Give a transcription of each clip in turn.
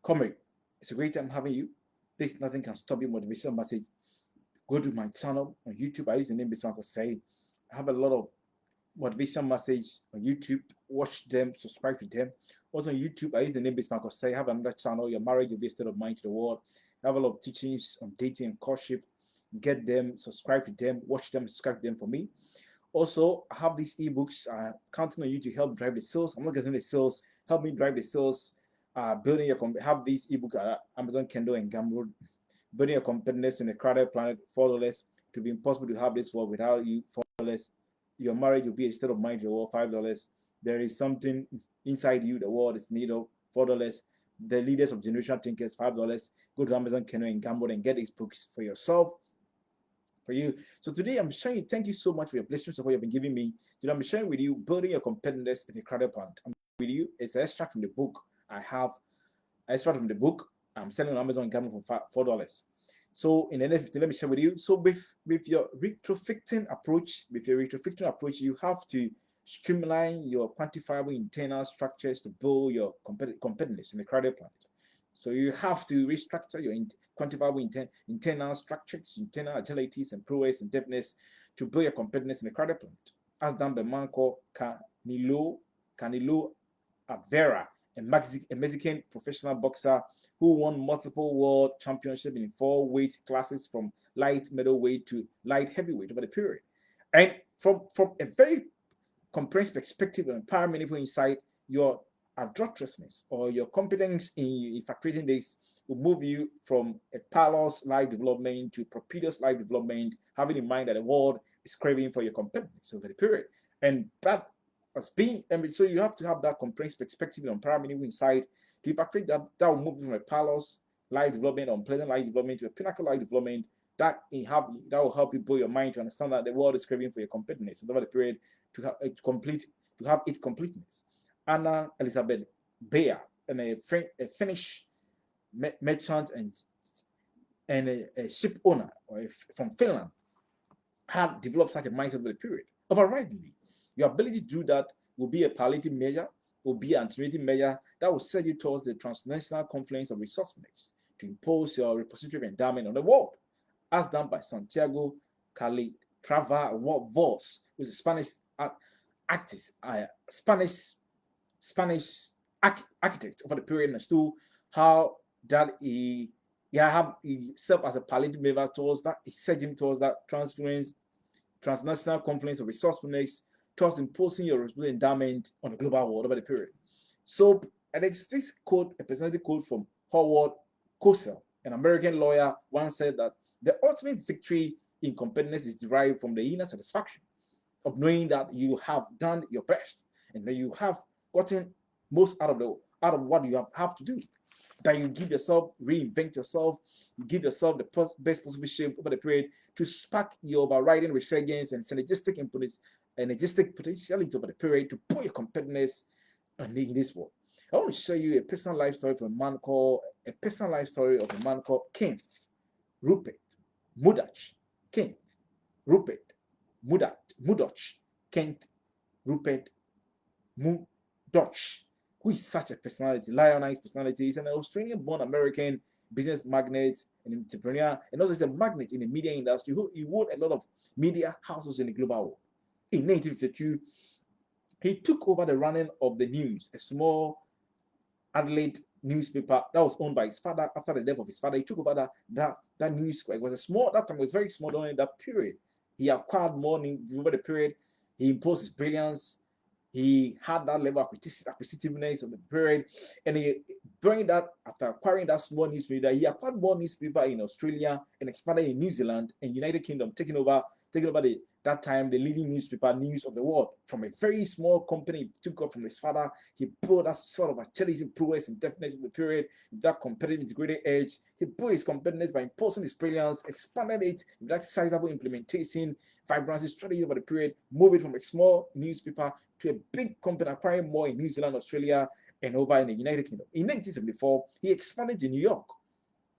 Comrade, it's a great time having you. This nothing can stop you motivational message. Go to my channel on YouTube. I use the name Bisanko Say. I have a lot of motivation message on YouTube. Watch them, subscribe to them. Also on YouTube, I use the name Bismarck Say. I have another channel, Your Marriage Will Be a State of Mind to the World. I have a lot of teachings on dating and courtship. Get them, subscribe to them, watch them, subscribe to them for me. Also, I have these ebooks. Counting on you to help drive the sales. I'm not getting the sales. Help me drive the sales. Building your have these ebook at Amazon Kindle and Gumroad. Building your competitiveness in a crowded planet. $4. To be impossible to have this world without you. $4. Your marriage will be a state of mind. Your world. $5. There is something inside you. The world is need of $4. The leaders of generational thinkers. $5. Go to Amazon Kindle and Gumroad and get these books for yourself. For you. So today I'm sharing you, thank you so much for your blessings of what you've been giving me. Today I'm sharing with you building your competitiveness in a crowded plant. I'm with you. It's an extract from the book. I have an extract from the book. I'm selling on Amazon Gumroad for $4. So in the next 15, let me share with you. So with your retrofitting approach, you have to streamline your quantifiable internal structures to build your competitiveness in the crowded plant. So you have to restructure your quantifiable internal structures, internal agilities, and prowess and depthness to build your competitiveness in the crowded plant. As done by a man called Canelo Avera, a Mexican professional boxer who won multiple world championships in 4 weight classes from light middleweight to light heavyweight over the period. And from a very comprehensive perspective and power meaningful insight, your adroitness or your competence in facilitating this will move you from a parlous life development to propitious life development, having in mind that the world is craving for your competence over the period. And that has been, and so you have to have that comprehensive perspective and power meaningful insight to facilitate that will move you from a parlous life development, unpleasant life development to a pinnacle life development that will help you build your mind to understand that the world is craving for your competence over the period to have its completeness. Anna Elizabeth Bayer, and a Finnish merchant and a ship owner from Finland, had developed such a mindset over the period. Overridingly, your ability to do that will be a palliative measure, will be an alternative measure that will set you towards the transnational confluence of resourcefulness to impose your repository endowment on the world, as done by Santiago Calatrava Voss, who is a Spanish artist, Spanish architect over the period, and still how that he served as a palliative measure towards that, he set him towards that transnational confluence of resourcefulness, towards imposing your responsibility endowment on the global world over the period. So, and it's this quote, a personality quote from Howard Cosell, an American lawyer, once said that the ultimate victory in competitiveness is derived from the inner satisfaction of knowing that you have done your best and that you have gotten most out of what you have to do. That you give yourself, reinvent yourself, you give yourself the best possible shape over the period to spark your overriding resurgence and synergistic potentiality over the period to put your competitiveness in this world. I want to show you a personal life story of a man called Kenneth Rupert Murdoch. Kenneth Rupert Murdoch. Kenneth Rupert Murdoch, who is such a personality, lionized personality. He's an Australian-born American business magnate and entrepreneur, and also is a magnate in the media industry. He won a lot of media houses in the global world. In 1952, he took over the running of the news, a small Adelaide newspaper that was owned by his father. After the death of his father, he took over that news. It was that time it was very small during that period. He acquired more news over the period. He imposed his brilliance. He had that level of acquisitiveness of the period, and after acquiring that small newspaper, he acquired more newspaper in Australia and expanded in New Zealand and United Kingdom, taking over that time the leading newspaper news of the world from a very small company he took up from his father. He built that sort of agility, prowess, and deftness of the period, that competitive integrated edge. He built his competitiveness by imposing his brilliance, expanded it with that sizable implementation, vibrancy strategy over the period, moved it from a small newspaper to a big company, acquiring more in New Zealand, Australia, and over in the United Kingdom. In 1974, he expanded to New York.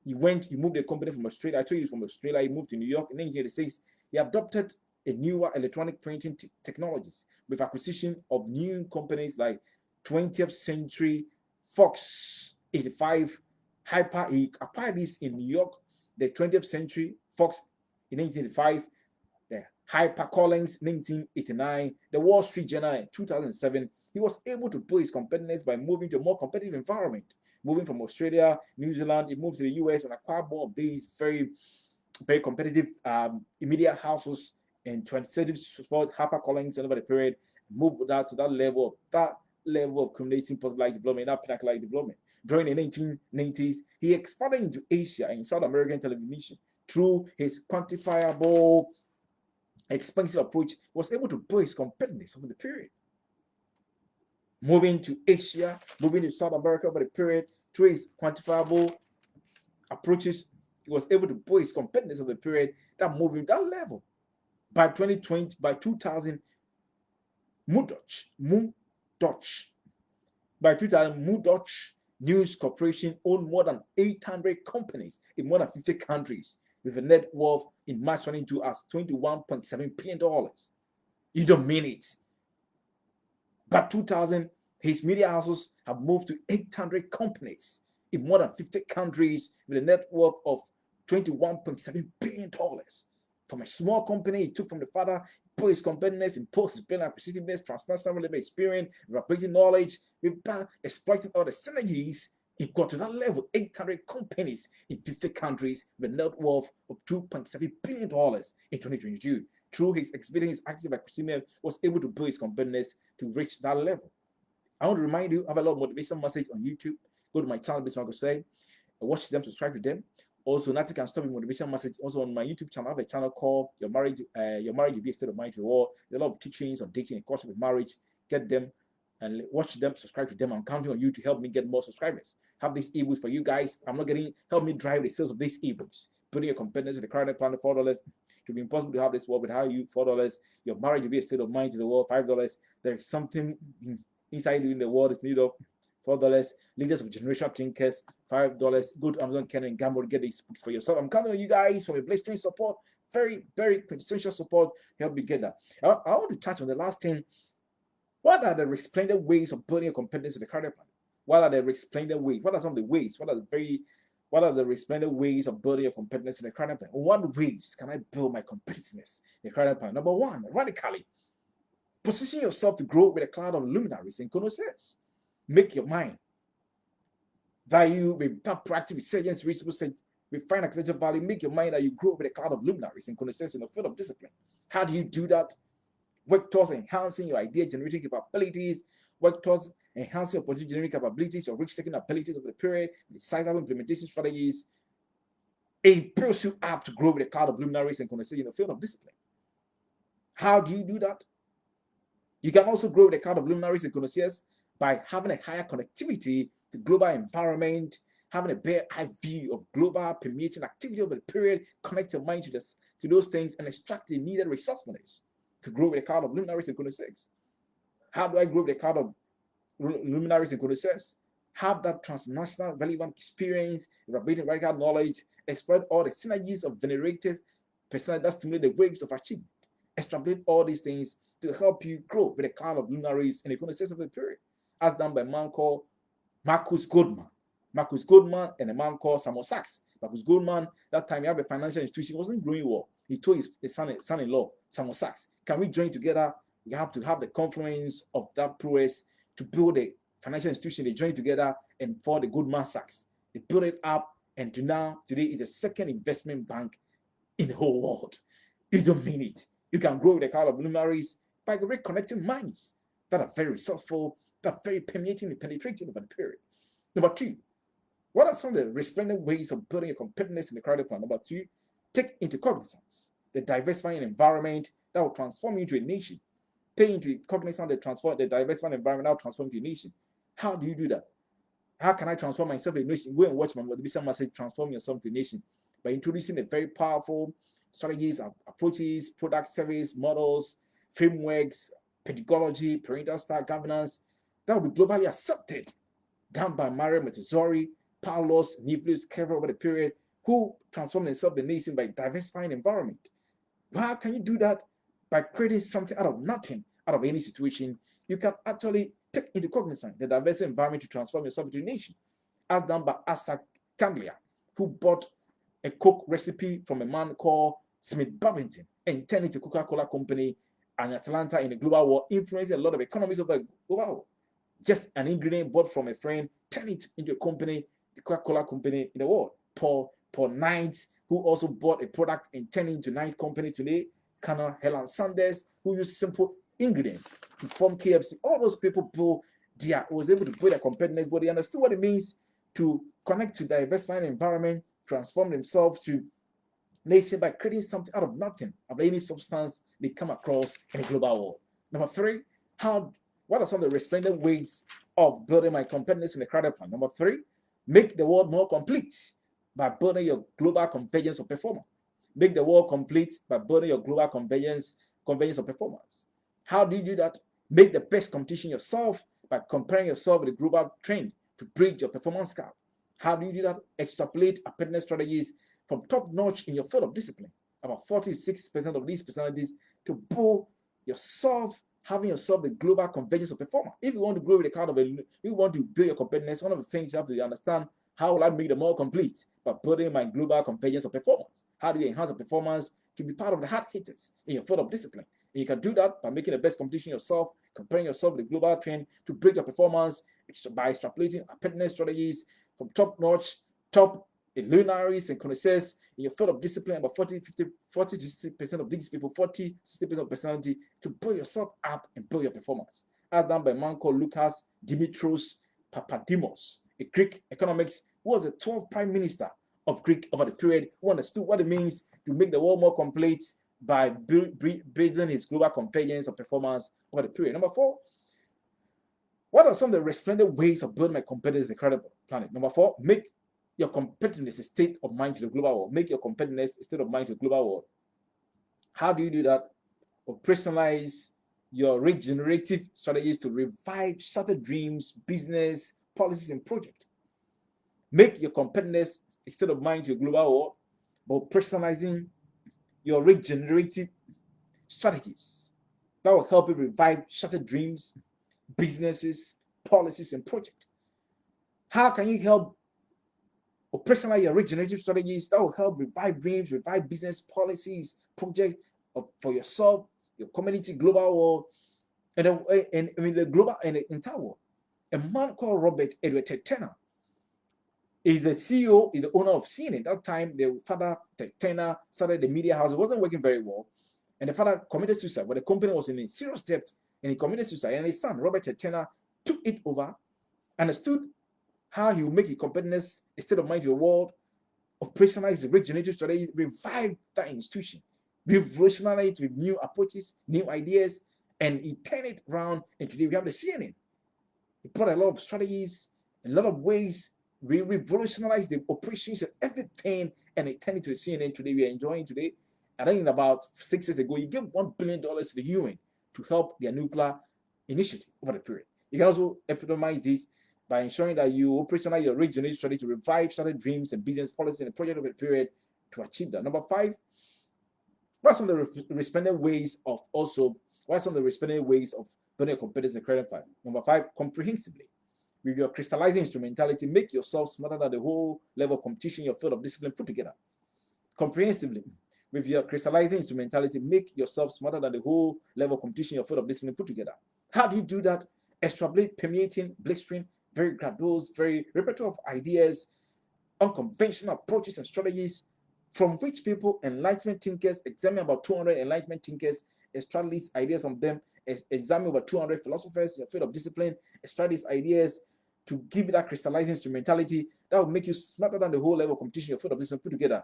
He moved the company from Australia. I told you from Australia, he moved to New York. In 1986, he adopted a newer electronic printing technologies with acquisition of new companies like 20th Century Fox 85 He acquired this in New York, the 20th Century Fox in 1985, the HarperCollins 1989, the Wall Street Journal in 2007. He was able to build his competitiveness by moving to a more competitive environment. Moving from Australia, New Zealand, he moved to the US and acquired more of these very, very competitive immediate houses and 20th century support HarperCollins and over the period, moved that to that level of accumulating post-black development, that pinnacle development. During the 1990s, he expanded into Asia and South American television through his quantifiable, expensive approach. He was able to build his competitiveness over the period. Moving to Asia, moving to South America over the period, through his quantifiable approaches, he was able to build his competitiveness over the period that moving that level. By 2020, by 2000, by 2000, Murdoch News Corporation owned more than 800 companies in more than 50 countries with a net worth in March 22 as $21.7 billion. You don't mean it. By 2000, his media houses have moved to 800 companies in more than 50 countries with a net worth of $21.7 billion. From a small company he took from the father, put his competitiveness, imposed his brain acquisitiveness, transnational relevant experience, rapid knowledge, without exploiting all the synergies. He got to that level, 800 companies in 50 countries with a net worth of $2.7 billion in 2022. Through his experience, active acquisition, was able to build his competitiveness to reach that level. I want to remind you, I have a lot of motivation message on YouTube. Go to my channel, watch them, subscribe to them. Also, nothing can stop your motivation message. Also, on my YouTube channel, I have a channel called Your Marriage Will Be a State of Mind to the World. There's a lot of teachings on dating and course with marriage. Get them and watch them, subscribe to them. I'm counting on you to help me get more subscribers. Have these ebooks for you guys. Help me drive the sales of these ebooks. Putting your competitiveness in the current plan of $4. It will be impossible to have this world without you. $4. Your marriage will be a state of mind to the world. $5. There's something inside you in the world is need of $4. Leaders of generational thinkers, $5. Go to Amazon, Ken and Gamble to get these books for yourself. I'm counting on you guys for a blistering support. Very, very quintessential support. Help me get that. I want to touch on the last thing. What are the resplendent ways of building a competence in the career plan? What are the resplendent ways? What are some of the ways? What are the resplendent ways of building a competence in the career plan? What ways can I build my competitiveness in the career plan? Number one, radically position yourself to grow with a cloud of luminaries and connoisseurs. Make your mind value with that proactive resurgence, reasonable with fine architectural value. Make your mind that you grow with a cloud of luminaries and connoisseurs in the field of discipline. How do you do that? Work towards enhancing your idea generating capabilities. Work towards enhancing your opportunity generating capabilities, your risk-taking abilities over the period, decisive implementation strategies. It builds you up to grow with a cloud of luminaries and connoisseurs in the field of discipline. How do you do that? You can also grow with a cloud of luminaries and connoisseurs by having a higher connectivity to global environment, having a better eye view of global permeating activity over the period, connect your mind to those things and extract the needed resourcefulness to grow with a cloud of luminaries and connoisseurs. How do I grow with a cloud of luminaries and connoisseurs? Have that transnational relevant experience, rapid radical knowledge, exploit all the synergies of venerated personality that stimulate the waves of achievement. Extrapolate all these things to help you grow with a cloud of luminaries and connoisseurs of the period, as done by a man called Marcus Goldman. Marcus Goldman and a man called Samuel Sachs. Marcus Goldman, that time he had a financial institution, he wasn't growing well. He told his son-in-law, Samuel Sachs, can we join together? We have to have the confluence of that prowess to build a financial institution. They joined together and for the Goldman Sachs. They built it up, and today is the second investment bank in the whole world. You don't mean it. You can grow with a cloud of luminaries by reconnecting minds that are very resourceful, that are very permeating and penetrating over the period. Number two, what are some of the resplendent ways of building a competitiveness in the career plan? Number two, take into cognizance the diversifying environment that will transform you into a nation. Take into cognizance the diversifying environment that will transform you into a nation. How do you do that? How can I transform myself into a nation? Go and watch my motivation message, transform yourself into a nation, by introducing a very powerful strategies, approaches, product service models, frameworks, pedagogy, parental style governance that will be globally accepted, done by Mario Montessori, Paulos, Nicholas, Kevin over the period, who transformed themselves the nation by diversifying environment. How can you do that? By creating something out of nothing, out of any situation. You can actually take into cognizance the diverse environment to transform yourself into a nation, as done by Isaac Candlia, who bought a Coke recipe from a man called Smith Babington and turned it to Coca-Cola company in Atlanta in the global war, influencing a lot of economies of the global war. Just an ingredient bought from a friend, turn it into a company, the Coca-Cola company in the world. Paul Knight, who also bought a product and turned it into Knight company today. Colonel Helen Sanders, who used simple ingredients to form KFC. All those people was able to build their competitiveness, but they understood what it means to connect to diversified environment, transform themselves to nation by creating something out of nothing, of any substance they come across in the global world. Number three, what are some of the resplendent ways of building my competitiveness in the crowded plan? Number three, make the world more complete by building your global convergence of performance. Make the world complete by building your global convergence of performance. How do you do that? Make the best competition yourself by comparing yourself with the global trend to bridge your performance gap. How do you do that? Extrapolate competitiveness strategies from top notch in your field of discipline. About 46% of these personalities to build yourself, having yourself the global convergence of performance. If you want to grow with the kind of you want to build your competitiveness, one of the things you have to understand, how will I make them more complete? By building my global convergence of performance. How do you enhance your performance to be part of the hard hitters in your field of discipline? And you can do that by making the best competition yourself, comparing yourself with the global trend to break your performance by extrapolating competitiveness strategies from top-notch, top luminaries and connoisseurs in your field of discipline. About 40 to 60% of these people, 40-60% of personality to build yourself up and build your performance. As done by a man called Lucas Dimitros Papadimos, a Greek economist who was the 12th prime minister of Greek over the period, who understood what it means to make the world more complete by building his global convergence of performance over the period. Number four, what are some of the resplendent ways of building my competitiveness in the credible planet? Number four, make your competitiveness a state of mind to the global world. Make your competitiveness a state of mind to the global world. How do you do that? Operationalize your regenerative strategies to revive shattered dreams, business, policies, and projects. Make your competitiveness a state of mind to the global world by personalizing your regenerative strategies. That will help you revive shattered dreams, businesses, policies, and projects. How can you help or personalize your regenerative strategies? That will help revive dreams, revive business policies, projects for yourself, your community, global world, and the global and the entire world. A man called Robert Edward Turner is the CEO, is the owner of CNN. That time, the father Turner started the media house. It wasn't working very well, and the father committed suicide. But the company was in serious debt, and he committed suicide. And his son Robert Turner took it over, understood how he will make his competitiveness a state of mind to the world, operationalize the regenerative strategy, revive that institution, revolutionize it with new approaches, new ideas, and he turned it around. And today we have the CNN. He put a lot of strategies, a lot of ways. We revolutionized the operations and everything, and it turned into the CNN today we are enjoying today. And then about 6 years ago, he gave $1 billion to the UN to help their nuclear initiative over the period. You can also epitomize this by ensuring that you operationalize your regenerative strategy to revive shattered dreams and business policy in the project over the period to achieve that. Number five, what are some of the resplendent ways of building a competitive credit file? Number five, comprehensively. With your crystallizing instrumentality, make yourself smarter than the whole level of competition your field of discipline put together. Comprehensively, with your crystallizing instrumentality, make yourself smarter than the whole level of competition your field of discipline put together. How do you do that? Extrapolate, permeating, blistering, very gradual, very repetitive ideas, unconventional approaches and strategies from which people, enlightenment thinkers, examine about 200 enlightenment thinkers, extract these ideas from them, examine over 200 philosophers in your field of discipline, extract these ideas to give you that crystallizing instrumentality that will make you smarter than the whole level of competition your field of discipline put together.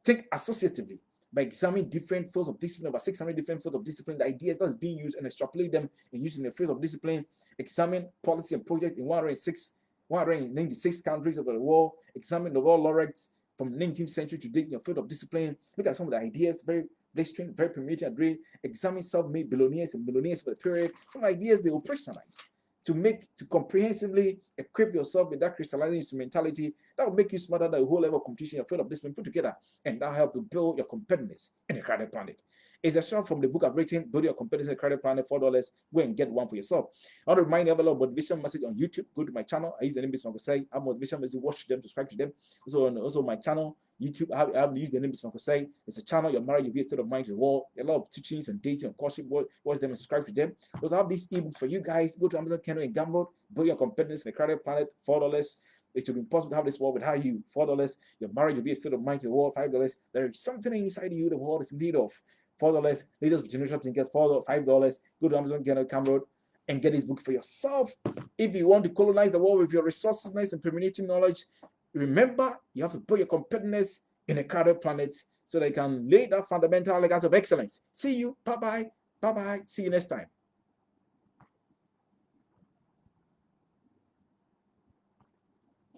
Think associatively by examining different fields of discipline, about 600 different fields of discipline, the ideas that's being used, and extrapolate them and use in the field of discipline. Examine policy and project in 196 countries over the world. Examine the world laureates from 19th century to date in your field of discipline. Look at some of the ideas, very blistering, very permeating, and examine self-made billionaires and millionaires for the period. Some ideas they operationalize to comprehensively equip yourself with that crystallizing instrumentality that will make you smarter than the whole level of competition your field of discipline put together, and that help to build your competitiveness in the crowded planet. It's a short from the book I've written, Build Your Competitiveness Credit Planet, $4. Go and get one for yourself. I want to remind you, I have a lot of motivation message on YouTube. Go to my channel. I use the name Bismarck Say. I have motivation message. Watch them, subscribe to them. Also my channel, YouTube, I have used the name Bismarck Say. It's a channel. Your marriage will be a state of mind to the world. A lot of teachings and dating and courtship. Watch them and subscribe to them. Also, I have these ebooks for you guys. Go to Amazon, Kindle, and download Build Your Competitiveness Credit Planet, $4. It should be impossible to have this world without you. $4. Your marriage will be a state of mind to the world. $5. There is something inside you the world is in need of. $4. Leaders of Generation Thinkers, $5. Go to Amazon, get a camera and get this book for yourself. If you want to colonize the world with your resourcefulness and permeating knowledge, remember you have to put your competitiveness in a crowded planet so they can lay that fundamental legacy of excellence. See you. Bye-bye. Bye-bye. See you next time.